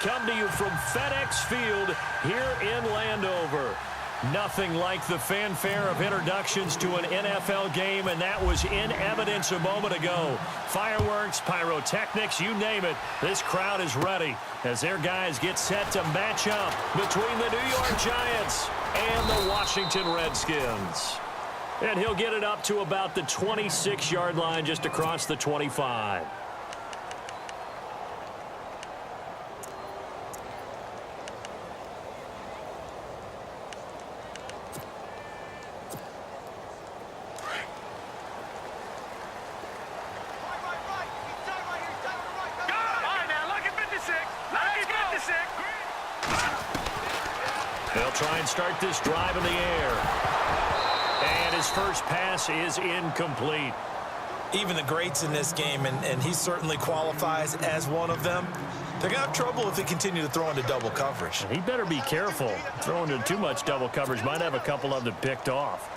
come to you from FedEx Field here in Landover. Nothing like the fanfare of introductions to an NFL game, and that was in evidence a moment ago. Fireworks, pyrotechnics, you name it. This crowd is ready as their guys get set to match up between the New York Giants and the Washington Redskins. And he'll get it up to about the 26-yard line, just across the 25. They'll try and start this drive in the air. And his first pass is incomplete. Even the greats in this game, and he certainly qualifies as one of them, they're going to have trouble if they continue to throw into double coverage. He better be careful. Throwing into too much double coverage might have a couple of them picked off.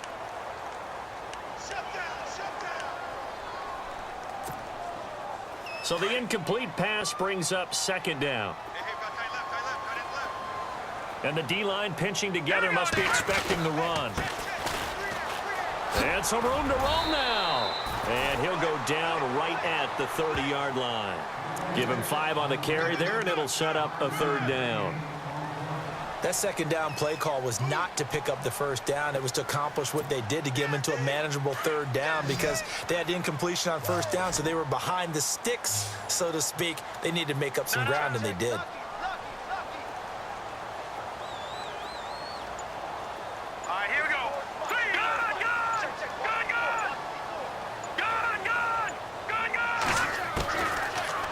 So the incomplete pass brings up second down. And the D-line pinching together must be expecting the run. And some room to roam now. And he'll go down right at the 30-yard line. Give him 5 on the carry there, and it'll set up a third down. That second down play call was not to pick up the first down. It was to accomplish what they did, to get them into a manageable third down, because they had incompletion on first down, so they were behind the sticks, so to speak. They needed to make up some ground, and they did.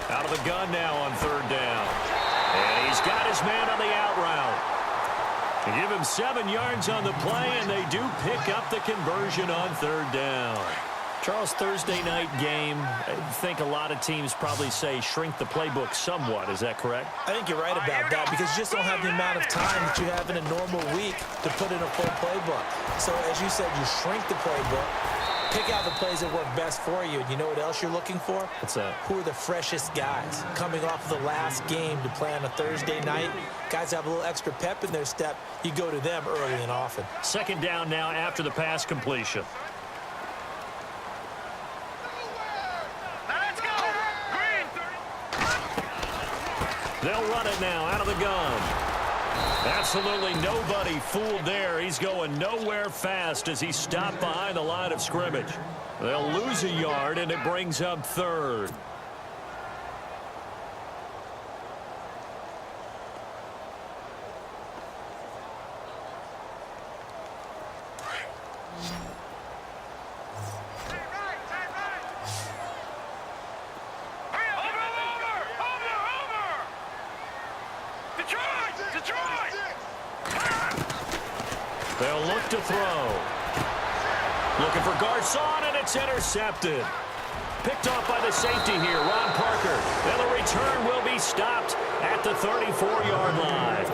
Out of the gun now on third down. And he's got his man on the out route. They give him 7 yards on the play, and they do pick up the conversion on third down. Charles, Thursday night game, I think a lot of teams probably say shrink the playbook somewhat. Is that correct? I think you're right about that, because you just don't have the amount of time that you have in a normal week to put in a full playbook. So, as you said, you shrink the playbook, pick out the plays that work best for you. And you know what else you're looking for? What's that? Who are the freshest guys coming off of the last game to play on a Thursday night? Guys have a little extra pep in their step. You go to them early and often. Second down now after the pass completion. They'll run it now out of the gun. Absolutely nobody fooled there. He's going nowhere fast as he stopped behind the line of scrimmage. They'll lose a yard, and it brings up third. They'll look to throw. Looking for Garcon, and it's intercepted. Picked off by the safety here, Ron Parker. And the return will be stopped at the 34-yard line.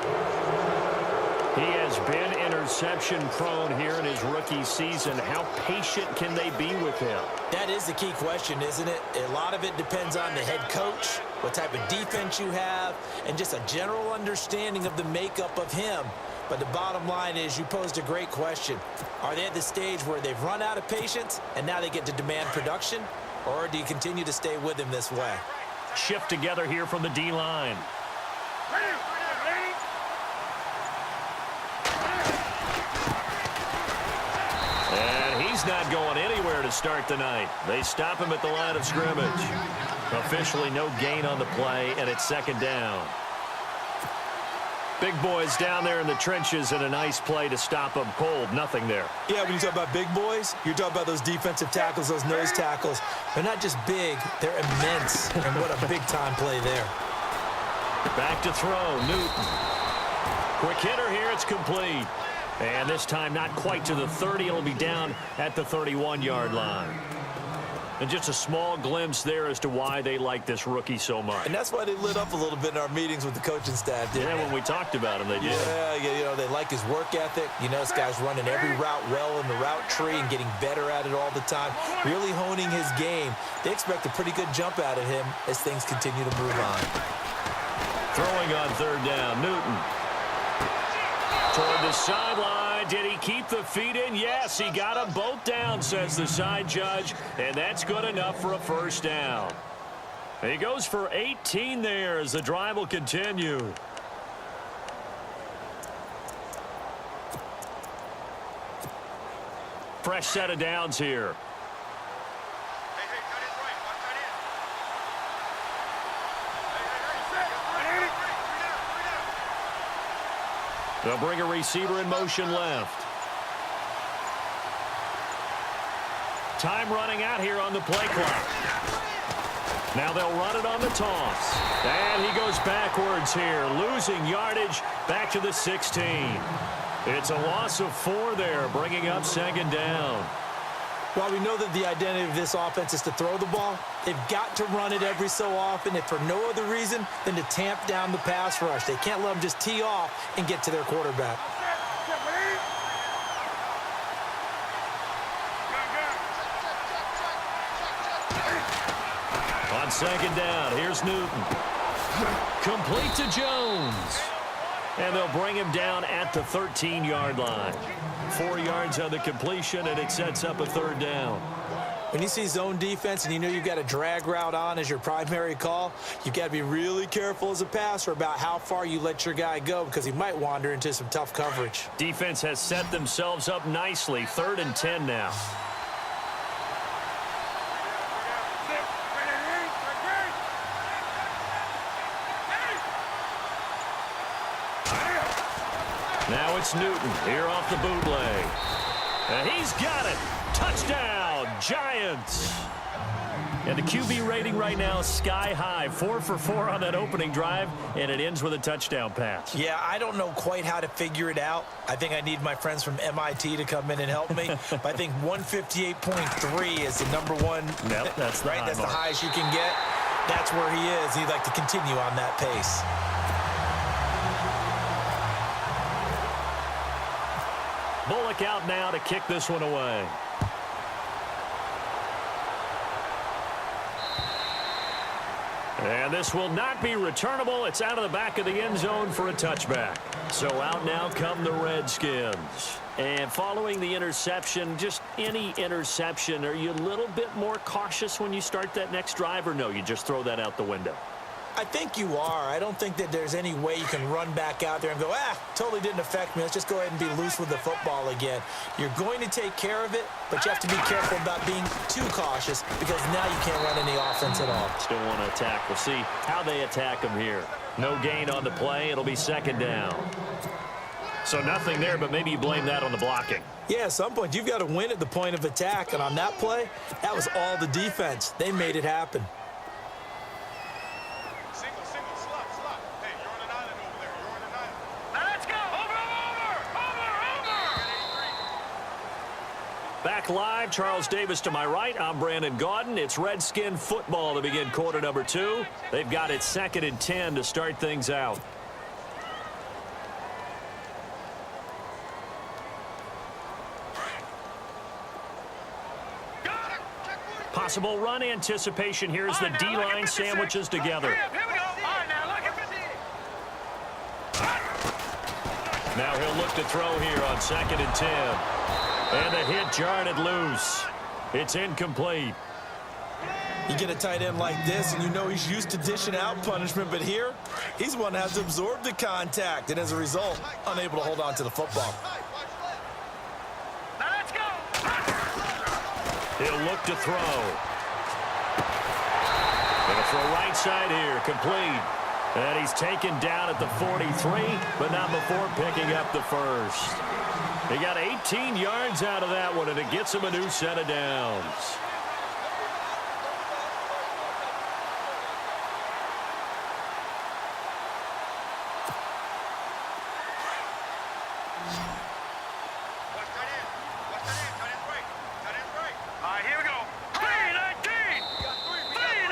He has been interception-prone here in his rookie season. How patient can they be with him? That is the key question, isn't it? A lot of it depends on the head coach, what type of defense you have, and just a general understanding of the makeup of him. But the bottom line is, you posed a great question. Are they at the stage where they've run out of patience and now they get to demand production? Or do you continue to stay with him this way? Shift together here from the D-line. And he's not going anywhere to start the night. They stop him at the line of scrimmage. Officially no gain on the play, and it's second down. Big boys down there in the trenches, and a nice play to stop them cold. Nothing there. Yeah, when you talk about big boys, you're talking about those defensive tackles, those nose tackles. They're not just big, they're immense. And what a big-time play there. Back to throw, Newton. Quick hitter here, it's complete. And this time not quite to the 30. It'll be down at the 31-yard line. And just a small glimpse there as to why they like this rookie so much. And that's why they lit up a little bit in our meetings with the coaching staff. Yeah, when we talked about him, they did. Yeah, you know, they like his work ethic. You know, this guy's running every route well in the route tree and getting better at it all the time, really honing his game. They expect a pretty good jump out of him as things continue to move on. Throwing on third down, Newton. Toward the sideline. Did he keep the feet in? Yes, he got them both down, says the side judge, and that's good enough for a first down. He goes for 18 there as the drive will continue. Fresh set of downs here. They'll bring a receiver in motion left. Time running out here on the play clock. Now they'll run it on the toss. And he goes backwards here, losing yardage back to the 16. It's a loss of 4 there, bringing up second down. While we know that the identity of this offense is to throw the ball, they've got to run it every so often, if for no other reason than to tamp down the pass rush. They can't let them just tee off and get to their quarterback. On second down, here's Newton. Complete to Jones. And they'll bring him down at the 13-yard line. 4 yards on the completion, and it sets up a third down. When you see zone defense and you know you've got a drag route on as your primary call, you've got to be really careful as a passer about how far you let your guy go because he might wander into some tough coverage. Defense has set themselves up nicely. 3rd and 10 now. Now it's Newton here off the bootleg. And he's got it. Touchdown, Giants. And the QB rating right now is sky high. 4 for 4 on that opening drive, and it ends with a touchdown pass. Yeah, I don't know quite how to figure it out. I think I need my friends from MIT to come in and help me. But I think 158.3 is the number one. Yep, that's the right. That's mark. the highest you can get. That's where he is. He'd like to continue on that pace. Bullock out now to kick this one away. And this will not be returnable. It's out of the back of the end zone for a touchback. So out now come the Redskins. And following the interception, just any interception, are you a little bit more cautious when you start that next drive, or no, you just throw that out the window? I think you are. I don't think that there's any way you can run back out there and go, totally didn't affect me. Let's just go ahead and be loose with the football again. You're going to take care of it, but you have to be careful about being too cautious because now you can't run any offense at all. Still want to attack. We'll see how they attack them here. No gain on the play. It'll be second down. So nothing there, but maybe you blame that on the blocking. Yeah, at some point, you've got to win at the point of attack. And on that play, that was all the defense. They made it happen. Back live, Charles Davis to my right. I'm Brandon Gaudin. It's Redskin football to begin quarter number 2. They've got it 2nd and 10 to start things out. Possible run anticipation here as the D-line sandwiches together. Now he'll look to throw here on 2nd and 10. And the hit jarred it loose. It's incomplete. You get a tight end like this, and you know he's used to dishing out punishment, but here, he's one that has to absorb the contact, and as a result, unable to hold on to the football. Now let's go. He'll look to throw. Gonna throw right side here, complete. And he's taken down at the 43, but not before picking up the first. He got 18 yards out of that one, and it gets him a new set of downs.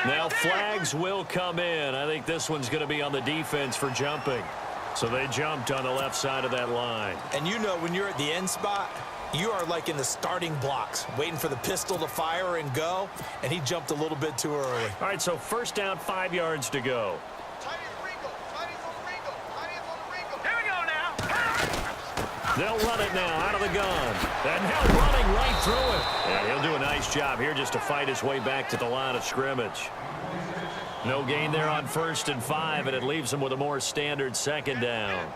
Now flags will come in. I think this one's going to be on the defense for jumping. So they jumped on the left side of that line. And you know when you're at the end spot, you are like in the starting blocks, waiting for the pistol to fire and go, and he jumped a little bit too early. All right, so first down, 5 yards to go. They'll run it now out of the gun. And now running right through it. And he'll do a nice job here just to fight his way back to the line of scrimmage. No gain there on 1st and 5, and it leaves him with a more standard 2nd down.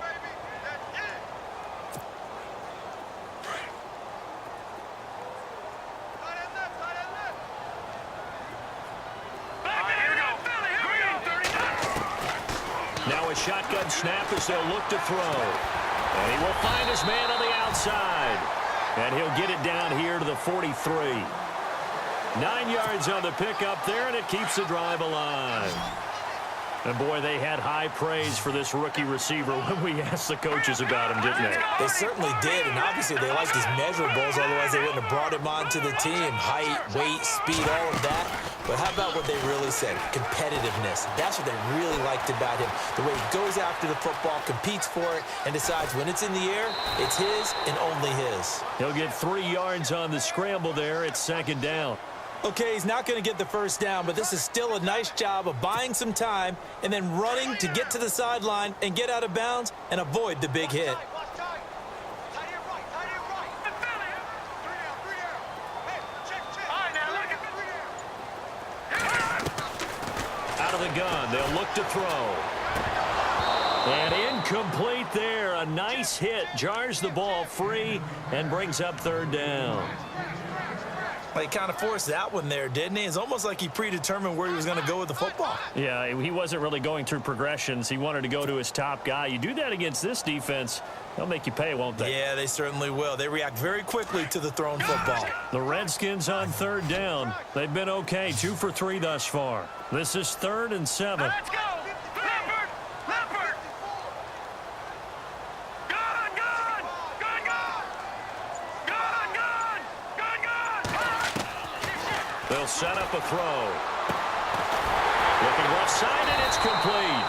Now a shotgun snap as they'll look to throw. And he will find his man on the outside. And he'll get it down here to the 43. 9 yards on the pickup there, and it keeps the drive alive. And, boy, they had high praise for this rookie receiver when we asked the coaches about him, didn't they? They certainly did, and obviously they liked his measurables, otherwise they wouldn't have brought him onto the team. Height, weight, speed, all of that. But how about what they really said? Competitiveness. That's what they really liked about him. The way he goes after the football, competes for it, and decides when it's in the air, it's his and only his. He'll get 3 yards on the scramble there. It's 2nd down. Okay, he's not going to get the first down, but this is still a nice job of buying some time and then running to get to the sideline and get out of bounds and avoid the big hit. Out of the gun, they'll look to throw. And incomplete there. A nice hit. Jars the ball free and brings up 3rd down. Well, he kind of forced that one there, didn't he? It's almost like he predetermined where he was going to go with the football. Yeah, he wasn't really going through progressions. He wanted to go to his top guy. You do that against this defense, they'll make you pay, won't they? Yeah, they certainly will. They react very quickly to the thrown football. The Redskins on 3rd down. They've been okay, 2 for 3 thus far. This is 3rd and 7. Let's go! Leopard! Leopard! Gun! Gun! Gun! Gun! Gun! Gun! Gun! They'll set up a throw. Looking left side, and it's complete.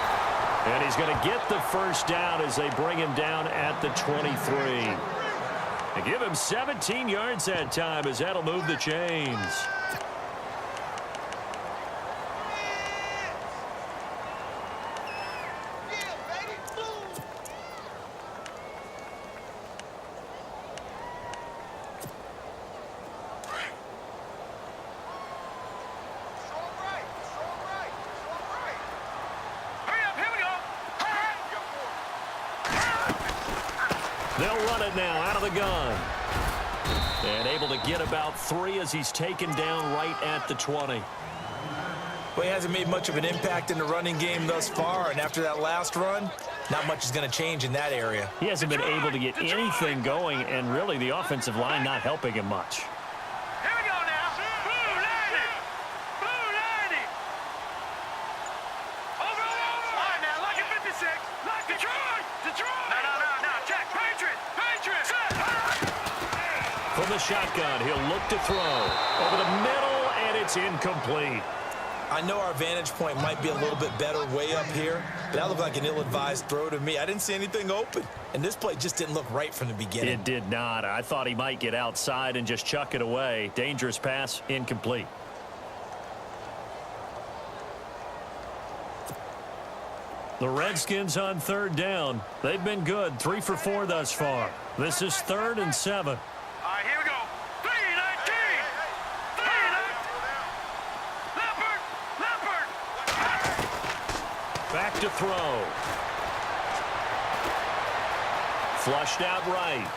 And he's going to get the first down as they bring him down at the 23. They give him 17 yards that time as that'll move the chains. They'll run it now out of the gun. And able to get about 3 as he's taken down right at the 20. Well, he hasn't made much of an impact in the running game thus far, and after that last run, not much is going to change in that area. He hasn't been able to get anything going, and really the offensive line not helping him much. Here we go now. Blue 90. Blue 90. Over. All right, now, lock at 56. Lock Detroit. Detroit. No. Check. Patriot. Set. From the shotgun, he'll look to throw. Over the middle, and it's incomplete. I know our vantage point might be a little bit better way up here, but that looked like an ill-advised throw to me. I didn't see anything open, and this play just didn't look right from the beginning. It did not. I thought he might get outside and just chuck it away. Dangerous pass, incomplete. The Redskins on 3rd down. They've been good, 3 for 4 thus far. This is 3rd and 7. All right, here we go. 319. 319. Leopard. Back to throw. Flushed out right.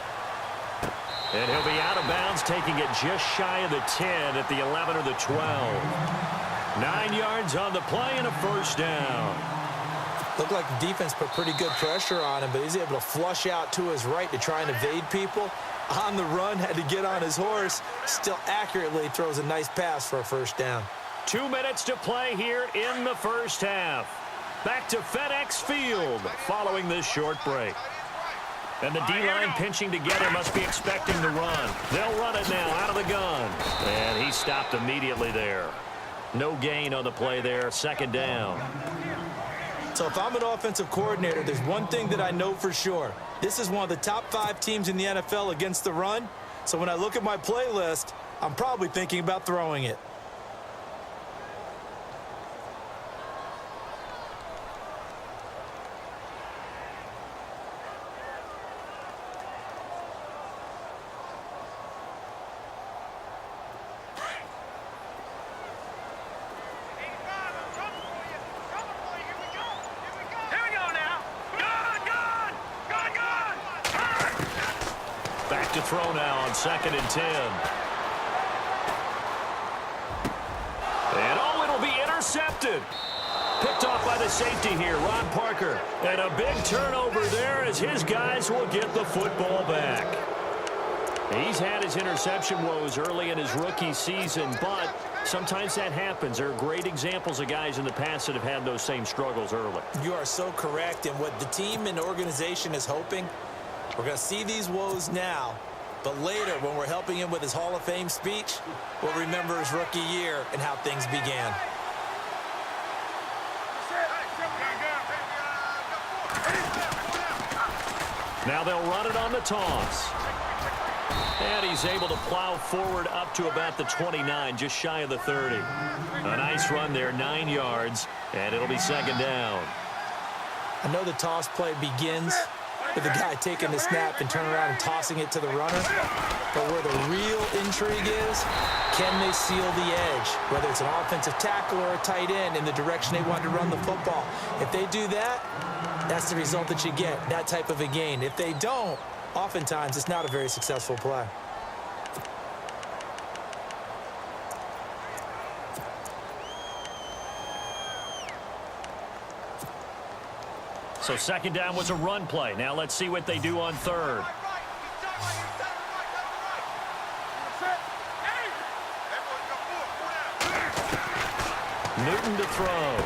And he'll be out of bounds, taking it just shy of the 10 at the 11 or the 12. 9 yards on the play and a first down. Looked like the defense put pretty good pressure on him, but he's able to flush out to his right to try and evade people. On the run, had to get on his horse. Still accurately throws a nice pass for a first down. 2 minutes to play here in the first half. Back to FedEx Field following this short break. And the D-line pinching together must be expecting the run. They'll run it now out of the gun. And he stopped immediately there. No gain on the play there, 2nd down. So if I'm an offensive coordinator, there's one thing that I know for sure. This is one of the top 5 teams in the NFL against the run. So when I look at my playlist, I'm probably thinking about throwing it. to throw now on 2nd and 10. And it'll be intercepted. Picked off by the safety here, Ron Parker. And a big turnover there as his guys will get the football back. He's had his interception woes early in his rookie season, but sometimes that happens. There are great examples of guys in the past that have had those same struggles early. You are so correct. And what the team and organization is hoping, we're going to see these woes now, but later when we're helping him with his Hall of Fame speech, we'll remember his rookie year and how things began. Now they'll run it on the toss. And he's able to plow forward up to about the 29, just shy of the 30. A nice run there, 9 yards, and it'll be 2nd down. I know the toss play begins with the guy taking the snap and turning around and tossing it to the runner. But where the real intrigue is, can they seal the edge? Whether it's an offensive tackle or a tight end in the direction they want to run the football. If they do that, that's the result that you get, that type of a gain. If they don't, oftentimes it's not a very successful play. So 2nd down was a run play. Now let's see what they do on 3rd. Newton to throw.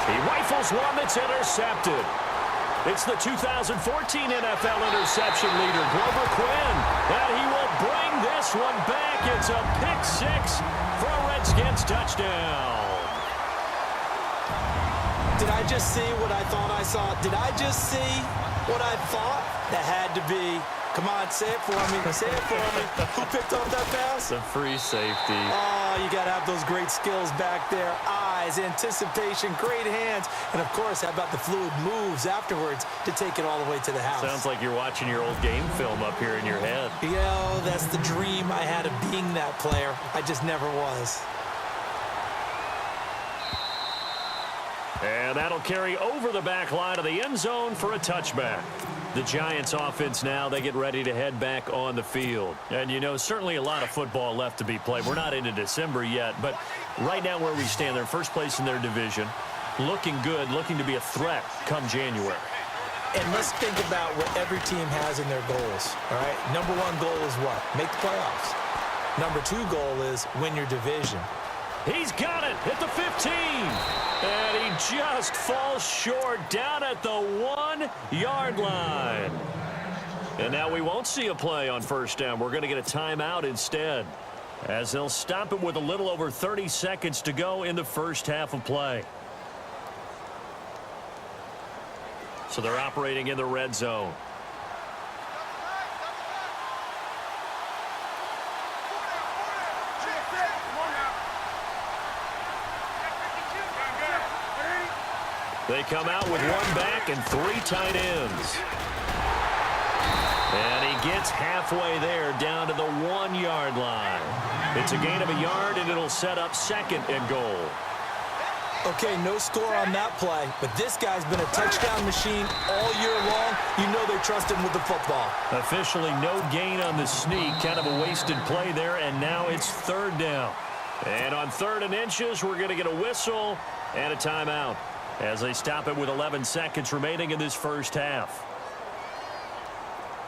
He rifles one that's intercepted. It's the 2014 NFL interception leader, Glover Quinn, and he will bring this one back. It's a pick-6 for a Redskins touchdown. Did I just see what I thought I saw? Did I just see what I thought? That had to be. Come on, say it for me. Say it for me. Who picked off that pass? The free safety. Oh, you got to have those great skills back there. Eyes, anticipation, great hands. And, of course, how about the fluid moves afterwards to take it all the way to the house? Sounds like you're watching your old game film up here in your head. Yeah, that's the dream I had of being that player. I just never was. And that'll carry over the back line of the end zone for a touchback. The Giants offense now, they get ready to head back on the field. And, you know, certainly a lot of football left to be played. We're not into December yet, but right now where we stand, they're first place in their division, looking good, looking to be a threat come January. And let's think about what every team has in their goals, all right? Number 1 goal is what? Make the playoffs. Number 2 goal is win your division. He's got it at the 15. And he just falls short down at the 1-yard line. And now we won't see a play on 1st down. We're going to get a timeout instead, as they'll stop it with a little over 30 seconds to go in the first half of play. So they're operating in the red zone. They come out with 1 back and 3 tight ends. And he gets halfway there down to the 1-yard line. It's a gain of a yard, and it'll set up 2nd and goal. Okay, no score on that play, but this guy's been a touchdown machine all year long. You know they trust him with the football. Officially no gain on the sneak. Kind of a wasted play there, and now it's 3rd down. And on 3rd and inches, we're going to get a whistle and a timeout as they stop it with 11 seconds remaining in this first half.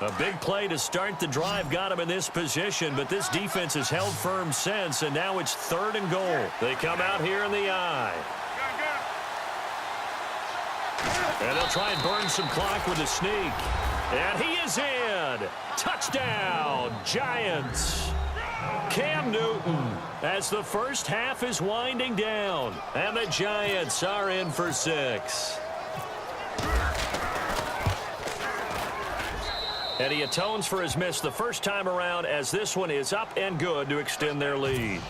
A big play to start the drive got him in this position, but this defense has held firm since, and now it's 3rd and goal. They come out here in the I. And they'll try and burn some clock with a sneak. And he is in. Touchdown, Giants. Cam Newton, as the first half is winding down, and the Giants are in for 6. And he atones for his miss the first time around, as this one is up and good to extend their lead.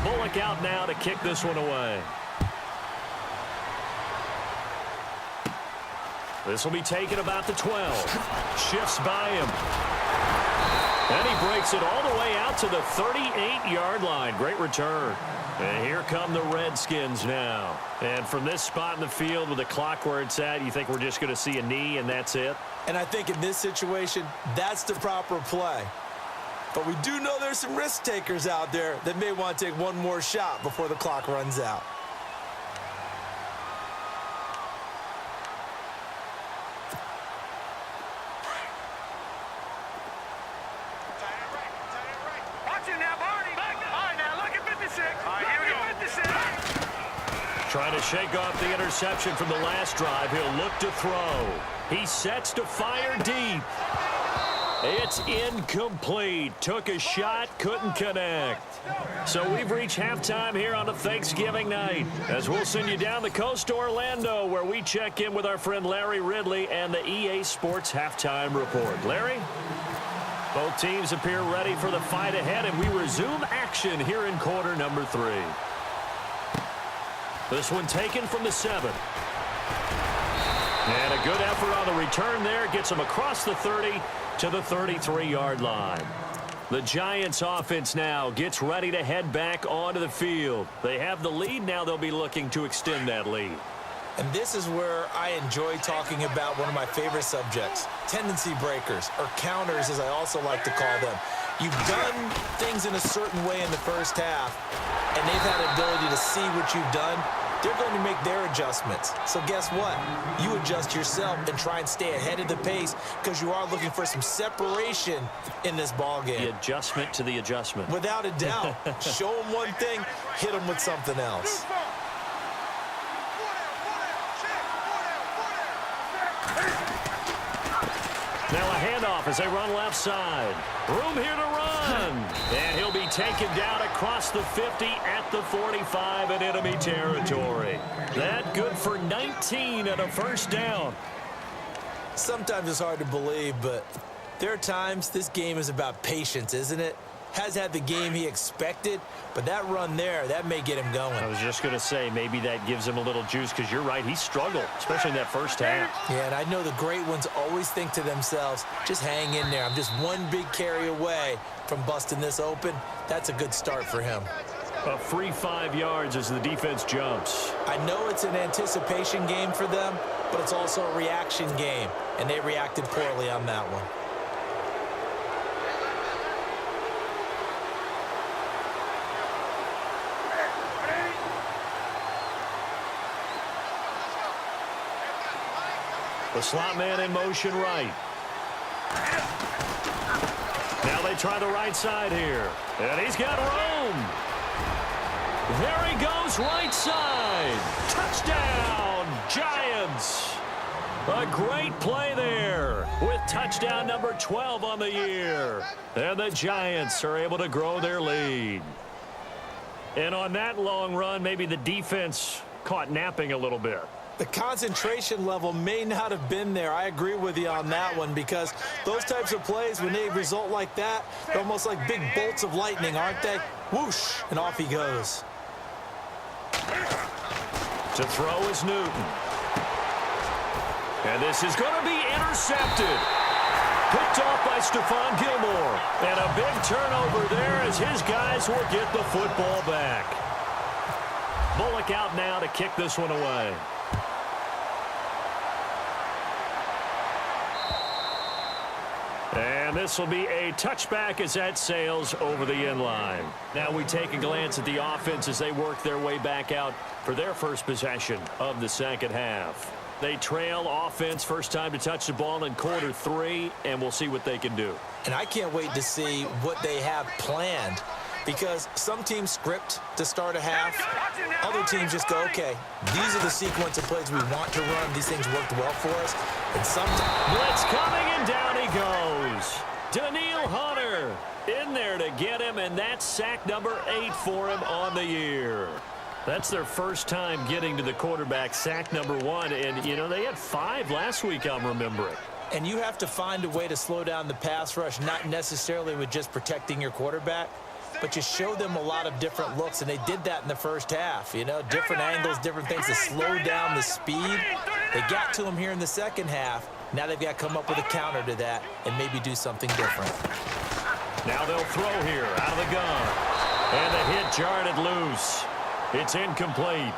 Bullock out now to kick this one away. This will be taken about the 12. Shifts by him. And he breaks it all the way out to the 38-yard line. Great return. And here come the Redskins now. And from this spot in the field with the clock where it's at, you think we're just going to see a knee and that's it? And I think in this situation, that's the proper play. But we do know there's some risk takers out there that may want to take one more shot before the clock runs out. Trying to shake off the interception from the last drive. He'll look to throw. He sets to fire deep. It's incomplete. Took a shot, couldn't connect. So we've reached halftime here on a Thanksgiving night, as we'll send you down the coast to Orlando, where we check in with our friend Larry Ridley and the EA Sports Halftime Report. Larry? Both teams appear ready for the fight ahead, and we resume action here in quarter number 3. This one taken from the 7. And a good effort on the return there. Gets him across the 30 to the 33-yard line. The Giants offense now gets ready to head back onto the field. They have the lead. Now they'll be looking to extend that lead. And this is where I enjoy talking about one of my favorite subjects, tendency breakers, or counters as I also like to call them. You've done things in a certain way in the first half, and they've had an ability to see what you've done. They're going to make their adjustments. So guess what? You adjust yourself and try and stay ahead of the pace because you are looking for some separation in this ball game. The adjustment to the adjustment. Without a doubt. Show them one thing, hit them with something else. Now a handoff as they run left side. Room here to run. And he'll be taken down across the 50 at the 45 in enemy territory. That good for 19 and a first down. Sometimes it's hard to believe, but there are times this game is about patience, isn't it? Has had the game he expected, but that run there, that may get him going. I was just going to say, maybe that gives him a little juice because you're right, he struggled, especially in that first half. Yeah, and I know the great ones always think to themselves, just hang in there. I'm just one big carry away from busting this open. That's a good start for him. A free 5 yards as the defense jumps. I know it's an anticipation game for them, but it's also a reaction game, and they reacted poorly on that one. The slot man in motion right. Now they try the right side here. And he's got room. There he goes, right side. Touchdown, Giants. A great play there with touchdown number 12 on the year. And the Giants are able to grow their lead. And on that long run, maybe the defense caught napping a little bit. The concentration level may not have been there. I agree with you on that one because those types of plays, when they result like that, they're almost like big bolts of lightning, aren't they? Whoosh, and off he goes. To throw is Newton. And this is going to be intercepted. Picked off by Stephon Gilmore. And a big turnover there as his guys will get the football back. Bullock out now to kick this one away. And this will be a touchback as that sails over the end line. Now we take a glance at the offense as they work their way back out for their first possession of the second half. They trail offense first time to touch the ball in quarter 3, and we'll see what they can do. And I can't wait to see what they have planned because some teams script to start a half. Other teams just go, okay, these are the sequence of plays we want to run. These things worked well for us. And sometimes blitz coming, and down he goes. Daniil Hunter in there to get him, and that's sack number 8 for him on the year. That's their first time getting to the quarterback, sack number 1. And, you know, they had 5 last week, I'm remembering. And you have to find a way to slow down the pass rush, not necessarily with just protecting your quarterback, but you show them a lot of different looks, and they did that in the first half. You know, different angles, different things to slow down the speed. They got to him here in the second half. Now they've got to come up with a counter to that and maybe do something different. Now they'll throw here out of the gun. And the hit jarred it loose. It's incomplete.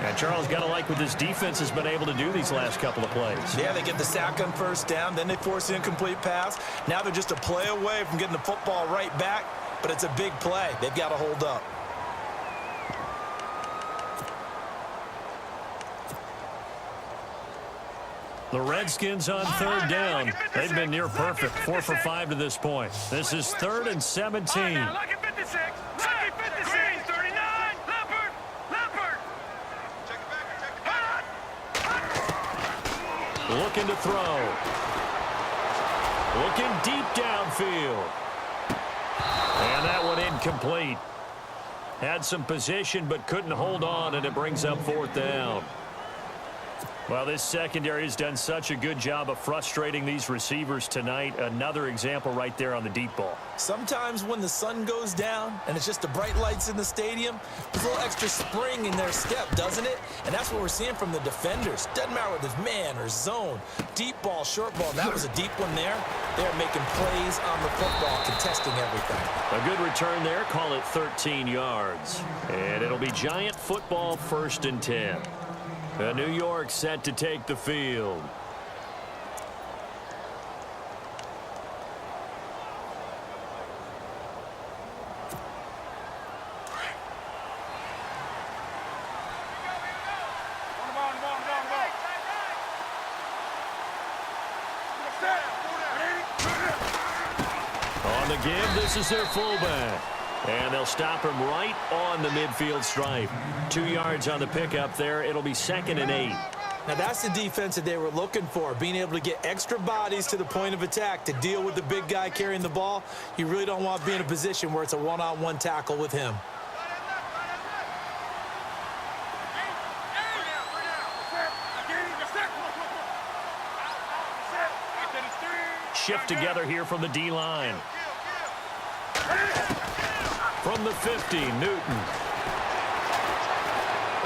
And Charles, got to like what this defense has been able to do these last couple of plays. Yeah, they get the sack on first down, then they force the incomplete pass. Now they're just a play away from getting the football right back, but it's a big play. They've got to hold up. The Redskins on third down. They've been near perfect, 4 for 5 to this point. This is 3rd and 17. Lucky 56. Lucky 56. 39. Leopard. Leopard. Check it back. Check it back. Looking to throw. Looking deep downfield. And that one incomplete. Had some position but couldn't hold on, and it brings up 4th down. Well, this secondary has done such a good job of frustrating these receivers tonight. Another example right there on the deep ball. Sometimes when the sun goes down and it's just the bright lights in the stadium, there's a little extra spring in their step, doesn't it? And that's what we're seeing from the defenders. Doesn't matter whether it's man or zone, deep ball, short ball. That was a deep one there. They're making plays on the football, contesting everything. A good return there. Call it 13 yards. And it'll be Giant football, 1st and 10. New York set to take the field. On the give, this is their fullback. And they'll stop him right on the midfield stripe. 2 yards on the pickup there. It'll be 2nd and 8. Now that's the defense that they were looking for, being able to get extra bodies to the point of attack to deal with the big guy carrying the ball. You really don't want to be in a position where it's a one-on-one tackle with him. Shift together here from the D-line. From the 50, Newton.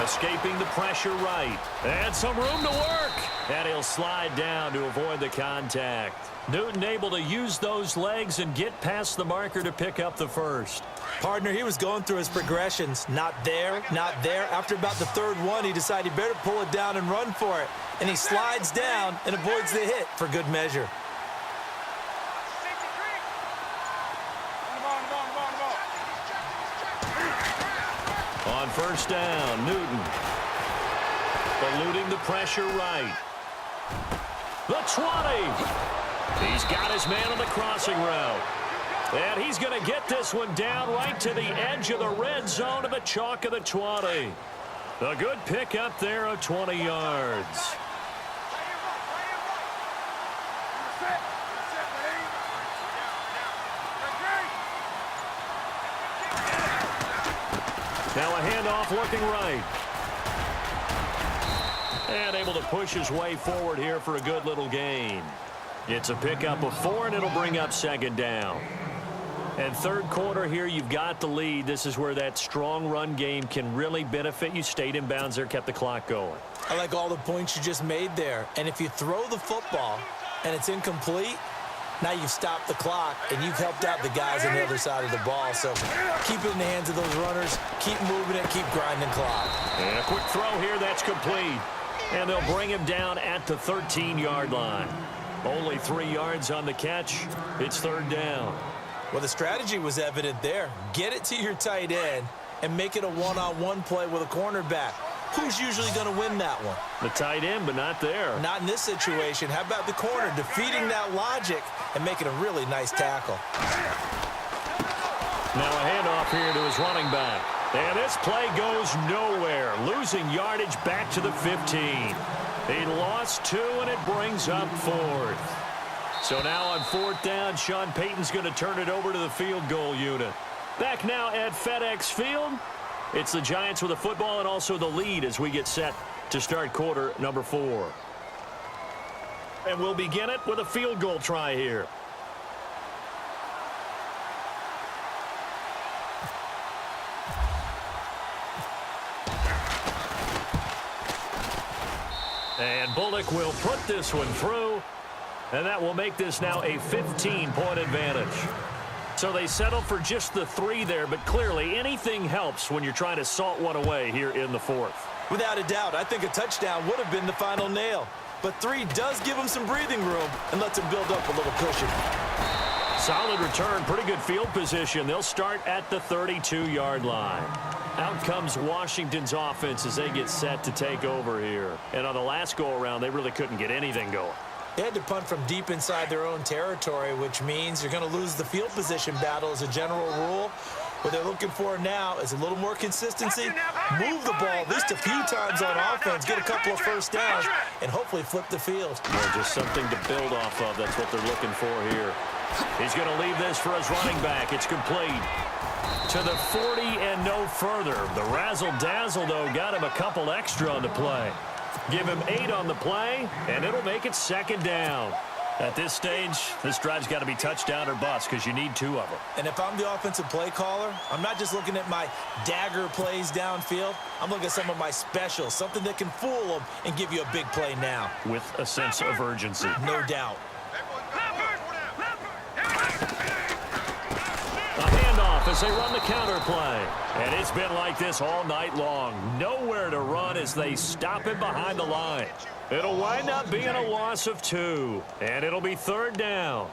Escaping the pressure right. And some room to work. And he'll slide down to avoid the contact. Newton able to use those legs and get past the marker to pick up the first. Partner, he was going through his progressions. Not there, not there. After about the 3rd one, he decided he better pull it down and run for it. And he slides down and avoids the hit for good measure. On first down, Newton. Eluding the pressure right. The 20. He's got his man on the crossing route. And he's going to get this one down right to the edge of the red zone to the chalk of the 20. A good pickup there of 20 yards. Now a handoff looking right. And able to push his way forward here for a good little gain. It's a pickup of 4, and it'll bring up 2nd down. And 3rd quarter here, you've got the lead. This is where that strong run game can really benefit you. Stayed in bounds there, kept the clock going. I like all the points you just made there. And if you throw the football and it's incomplete, now you've stopped the clock, and you've helped out the guys on the other side of the ball. So keep it in the hands of those runners. Keep moving it. Keep grinding clock. And a quick throw here. That's complete. And they'll bring him down at the 13-yard line. Only 3 yards on the catch. It's 3rd down. Well, the strategy was evident there. Get it to your tight end and make it a one-on-one play with a cornerback. Who's usually going to win that one? The tight end, but not there. Not in this situation. How about the corner defeating that logic and making a really nice tackle? Now a handoff here to his running back. And this play goes nowhere. Losing yardage back to the 15. He lost 2, and it brings up 4th. So now on 4th down, Sean Payton's going to turn it over to the field goal unit. Back now at FedEx Field. It's the Giants with the football and also the lead as we get set to start quarter number 4. And we'll begin it with a field goal try here. And Bullock will put this one through. And that will make this now a 15-point advantage. So they settled for just the 3 there, but clearly anything helps when you're trying to salt one away here in the 4th. Without a doubt, I think a touchdown would have been the final nail. But 3 does give them some breathing room and lets them build up a little cushion. Solid return, pretty good field position. They'll start at the 32-yard line. Out comes Washington's offense as they get set to take over here. And on the last go-around, they really couldn't get anything going. They had to punt from deep inside their own territory, which means you're going to lose the field position battle as a general rule. What they're looking for now is a little more consistency, move the ball at least a few times on offense, get a couple of first downs, and hopefully flip the field. Well, just something to build off of. That's what they're looking for here. He's going to leave this for his running back. It's complete to the 40 and no further. The razzle-dazzle, though, got him a couple extra on the play. Give him 8 on the play, and it'll make it 2nd down. At this stage, this drive's got to be touchdown or bust because you need 2 of them. And if I'm the offensive play caller, I'm not just looking at my dagger plays downfield. I'm looking at some of my specials, something that can fool them and give you a big play now. With a sense of urgency. No doubt. A handoff as they run the counter play. And it's been like this all night long. Nowhere to run as they stop him behind the line. It'll wind up being a loss of 2. And it'll be 3rd down.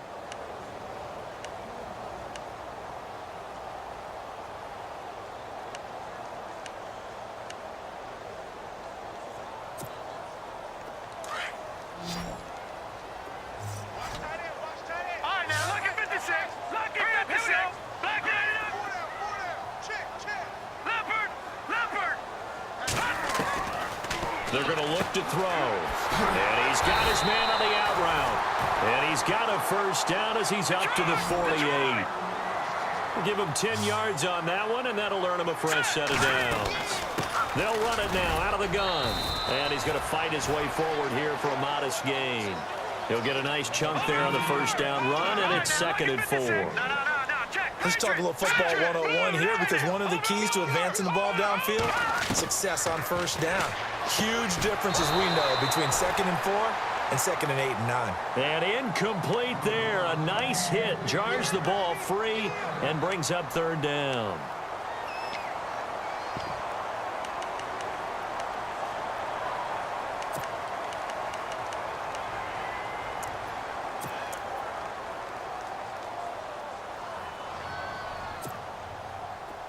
All right, now look at 56. Look at 56. Back it up. Leopard. They're going to look to throw. And he's got his man on the out route. And he's got a first down as he's up to the 48. Give him 10 yards on that one, and that'll earn him a fresh set of downs. They'll run it now out of the gun. And he's going to fight his way forward here for a modest gain. He'll get a nice chunk there on the first down run, and it's 2nd and 4. Let's talk a little football 101 here, because one of the keys to advancing the ball downfield, success on first down. Huge differences we know between 2nd and 4 and 2nd and 8 and 9. And incomplete there. A nice hit. Jars the ball free and brings up 3rd down.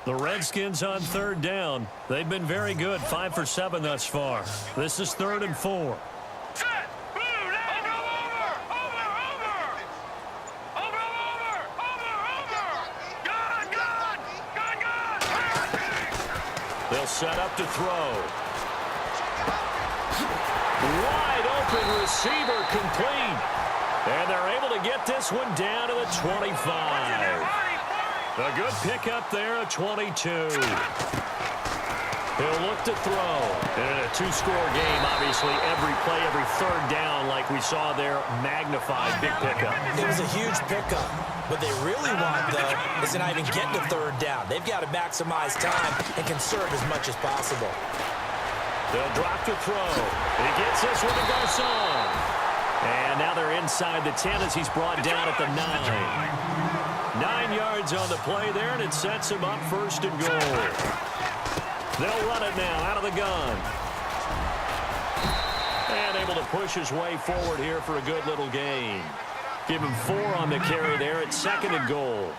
The Redskins on 3rd down. They've been very good, 5 for 7 thus far. This is 3rd and 4. Set. Blue, over. Gun. They'll set up to throw. Wide open receiver complete. And they're able to get this one down to the 25. A good pickup there at 22. He'll look to throw. And in a 2-score game, obviously, every play, every 3rd down, like we saw there, magnified. Big pickup. It was a huge pickup. What they really want, though, is to not even get to 3rd down. They've got to maximize time and conserve as much as possible. They'll drop to throw. He gets this one to Garcon. And now they're inside the 10 as he's brought down at the 9. 9 yards on the play there, and it sets him up 1st and goal. They'll run it now out of the gun. And able to push his way forward here for a good little gain. Give him 4 on the carry there at 2nd and goal.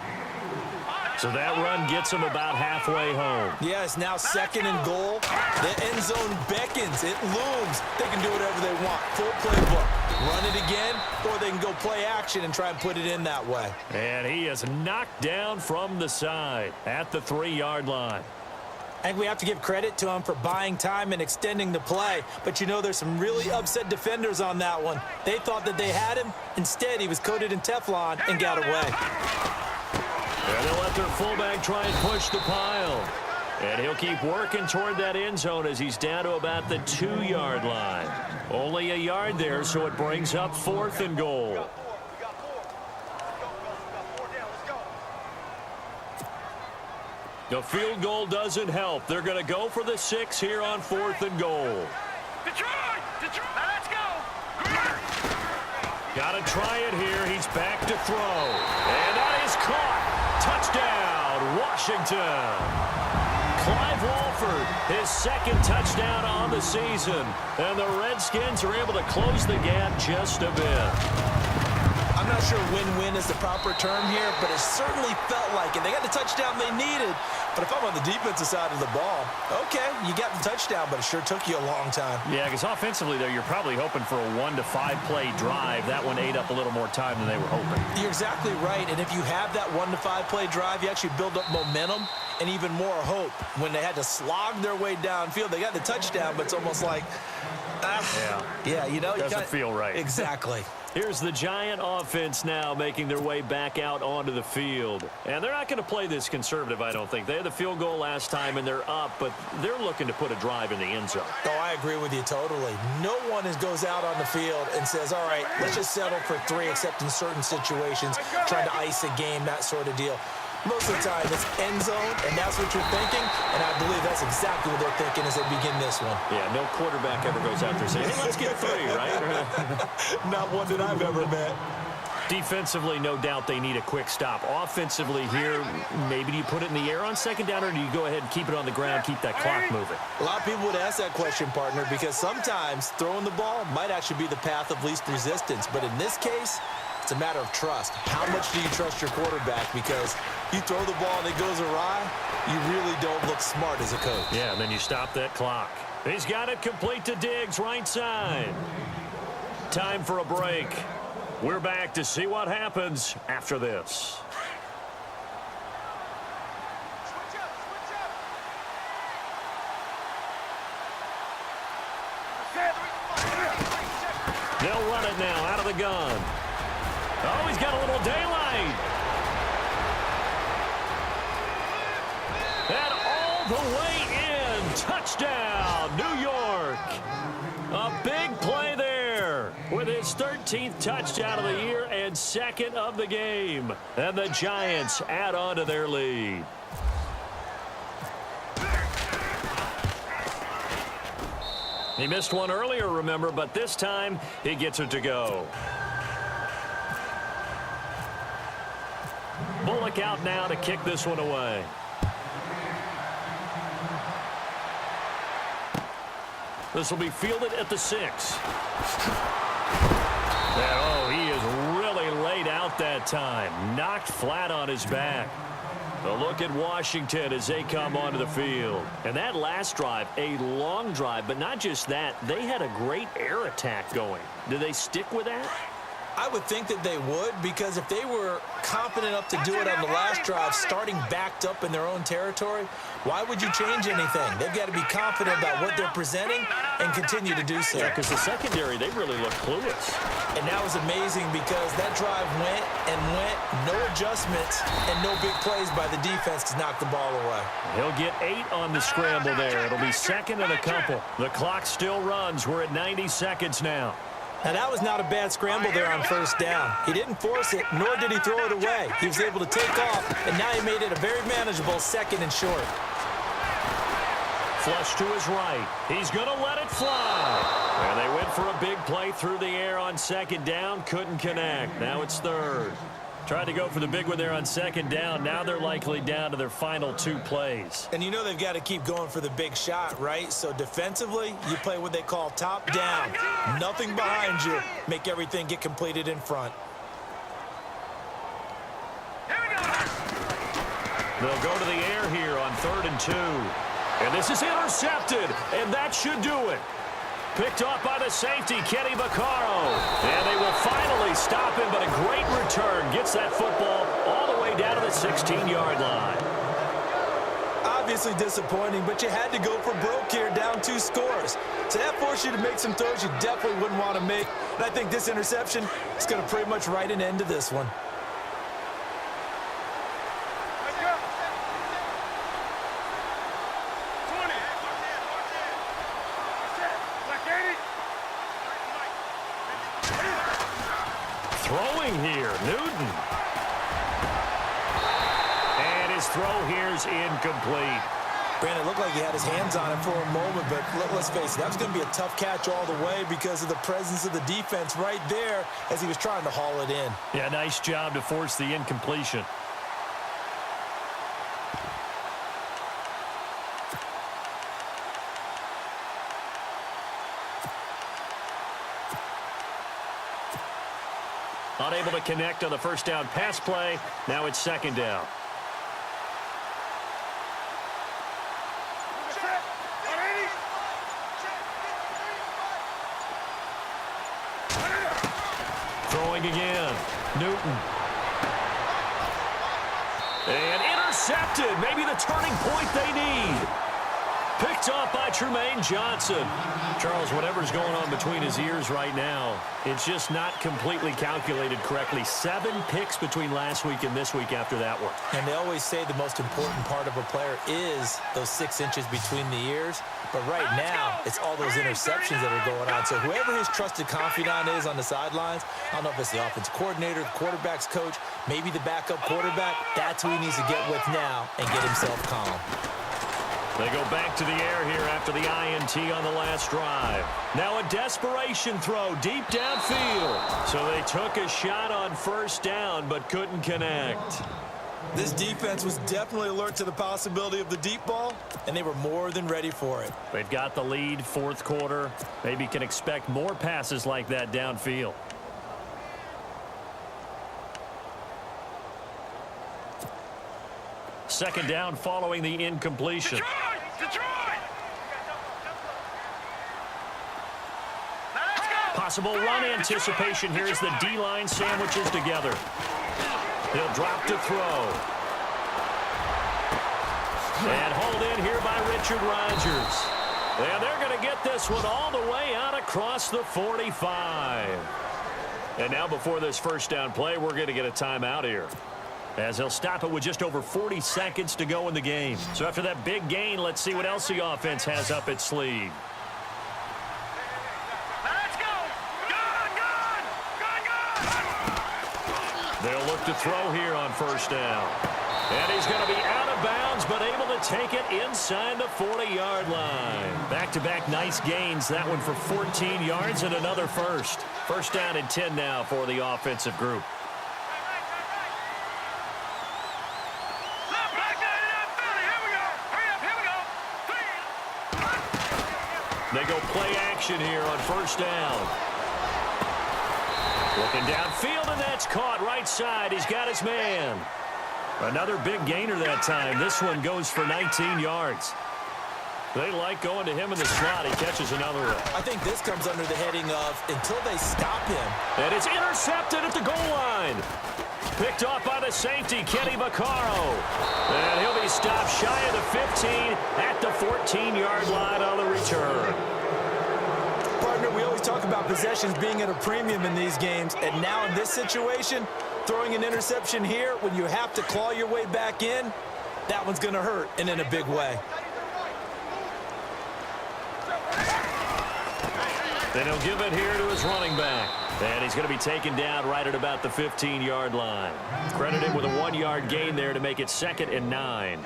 So that run gets him about halfway home. Yeah, it's now 2nd and goal. The end zone beckons. It looms. They can do whatever they want. Full playbook. Run it again, or they can go play action and try and put it in that way. And he is knocked down from the side at the 3-yard line. I think we have to give credit to him for buying time and extending the play. But, you know, there's some really upset defenders on that one. They thought that they had him. Instead, he was coated in Teflon and got away. And they'll let their fullback try and push the pile. And he'll keep working toward that end zone as he's down to about the 2-yard line. Only a yard there, so it brings up 4th and goal. The field goal doesn't help. They're going to go for the 6 here on 4th and goal. Detroit! Now let's go! Got to try it here. He's back to throw. And that is caught. Touchdown, Washington. Clive Walford, his second touchdown on the season. And the Redskins are able to close the gap just a bit. I'm not sure win-win is the proper term here, but it certainly felt like it. They got the touchdown they needed. But if I'm on the defensive side of the ball, okay, you got the touchdown, but it sure took you a long time. Yeah, because offensively, though, you're probably hoping for a 1 to 5 play drive. That one ate up a little more time than they were hoping. You're exactly right. And if you have that 1 to 5 play drive, you actually build up momentum and even more hope. When they had to slog their way downfield, they got the touchdown, but it's almost like, you know. Doesn't feel right. Exactly. Here's the Giant offense now making their way back out onto the field. And they're not going to play this conservative, I don't think. They had the field goal last time, and they're up, but they're looking to put a drive in the end zone. Oh, I agree with you totally. No one goes out on the field and says, all right, let's just settle for 3, except in certain situations, trying to ice a game, that sort of deal. Most of the time, it's end zone, and that's what you're thinking, and I believe that's exactly what they're thinking as they begin this one. Yeah, no quarterback ever goes out there saying, hey, let's get 3, right? Not one that I've ever met. Defensively, no doubt they need a quick stop. Offensively here, maybe do you put it in the air on second down, or do you go ahead and keep it on the ground, keep that clock moving? A lot of people would ask that question, partner, because sometimes throwing the ball might actually be the path of least resistance, but in this case, it's a matter of trust. How much do you trust your quarterback? Because you throw the ball and it goes awry, you really don't look smart as a coach. Yeah, and then you stop that clock. He's got it complete to Diggs, right side. Time for a break. We're back to see what happens after this. They'll run it now out of the gun. Oh, he's got a little daylight. And all the way in. Touchdown, New York. A big play there with his 13th touchdown of the year and second of the game. And the Giants add on to their lead. He missed one earlier, remember, but this time he gets it to go. Bullock out now to kick this one away. This will be fielded at the 6. And, oh, he is really laid out that time. Knocked flat on his back. A look at Washington as they come onto the field. And that last drive, a long drive, but not just that. They had a great air attack going. Do they stick with that? I would think that they would, because if they were confident enough to do it on the last drive, starting backed up in their own territory, why would you change anything? They've got to be confident about what they're presenting and continue to do so. Yeah, because the secondary, they really look clueless. And that was amazing because that drive went and went, no adjustments, and no big plays by the defense to knock the ball away. He'll get 8 on the scramble there. It'll be second and a couple. The clock still runs. We're at 90 seconds now. Now, that was not a bad scramble there on first down. He didn't force it, nor did he throw it away. He was able to take off, and now he made it a very manageable second and short. Flush to his right. He's going to let it fly. And they went for a big play through the air on second down. Couldn't connect. Now it's third. Tried to go for the big one there on second down. Now they're likely down to their final 2 plays. And you know they've got to keep going for the big shot, right? So defensively, you play what they call top down. Nothing behind you. Make everything get completed in front. They'll go to the air here on 3rd and 2. And this is intercepted, and that should do it. Picked off by the safety, Kenny Vaccaro. And they will finally stop him, but a great return. Gets that football all the way down to the 16-yard line. Obviously disappointing, but you had to go for broke here, down 2 scores. So that forced you to make some throws you definitely wouldn't want to make. And I think this interception is going to pretty much write an end to this one. Throwing here, Newton. And his throw here is incomplete. Brandon, it looked like he had his hands on it for a moment, but let's face it, that was going to be a tough catch all the way because of the presence of the defense right there as he was trying to haul it in. Yeah, nice job to force the incompletion. Unable to connect on the first down pass play. Now it's second down. Throwing again. Newton. And intercepted. Maybe the turning point they need. Picked off by Tremaine Johnson. Charles, whatever's going on between his ears right now, it's just not completely calculated correctly. 7 picks between last week and this week after that one. And they always say the most important part of a player is those 6 inches between the ears. But right now, it's all those interceptions that are going on. So whoever his trusted confidant is on the sidelines, I don't know if it's the offensive coordinator, the quarterback's coach, maybe the backup quarterback, that's who he needs to get with now and get himself calm. They go back to the air here after the INT on the last drive. Now a desperation throw deep downfield. So they took a shot on first down but couldn't connect. This defense was definitely alert to the possibility of the deep ball, and they were more than ready for it. They've got the lead, fourth quarter. Maybe can expect more passes like that downfield. Second down following the incompletion. Detroit! Possible run anticipation here as the D-line sandwiches together. He'll drop to throw. And hauled in here by Richard Rodgers. And they're going to get this one all the way out across the 45. And now before this first down play, we're going to get a timeout here, as he'll stop it with just over 40 seconds to go in the game. So after that big gain, let's see what else the offense has up its sleeve. Let's go! Gun! They'll look to throw here on first down. And he's going to be out of bounds, but able to take it inside the 40-yard line. Back-to-back nice gains. That one for 14 yards and another first. First down and 10 now for the offensive group. They go play action here on first down. Looking downfield, and that's caught right side. He's got his man. Another big gainer that time. This one goes for 19 yards. They like going to him in the slot. He catches another one. I think this comes under the heading of until they stop him. And it's intercepted at the goal line. Picked off by the safety, Kenny Vaccaro. And he'll be stopped shy of the 15 at the 14-yard line on the return. Partner, we always talk about possessions being at a premium in these games. And now in this situation, throwing an interception here when you have to claw your way back in, that one's going to hurt, and in a big way. Then he'll give it here to his running back. And he's going to be taken down right at about the 15-yard line. Credited with a 1-yard gain there to make it 2nd and 9.